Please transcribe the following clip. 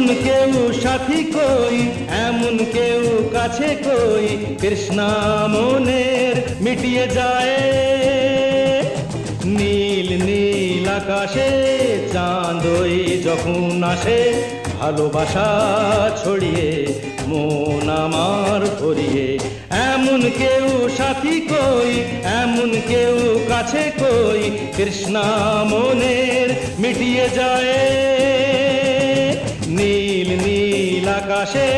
এমন কেউ সাথী কই, এমন কেউ কাছে কই, তৃষ্ণা মনের মিটিয়ে যায়। নীল নীল আকাশে চাঁদই যখন আসে, ভালোবাসা ছড়িয়ে মন আমার ভরিয়ে। এমন কেউ সাথী কই, এমন কেউ কাছে কই, তৃষ্ণা মনের মিটিয়ে যায়। নীল নীল আকাশে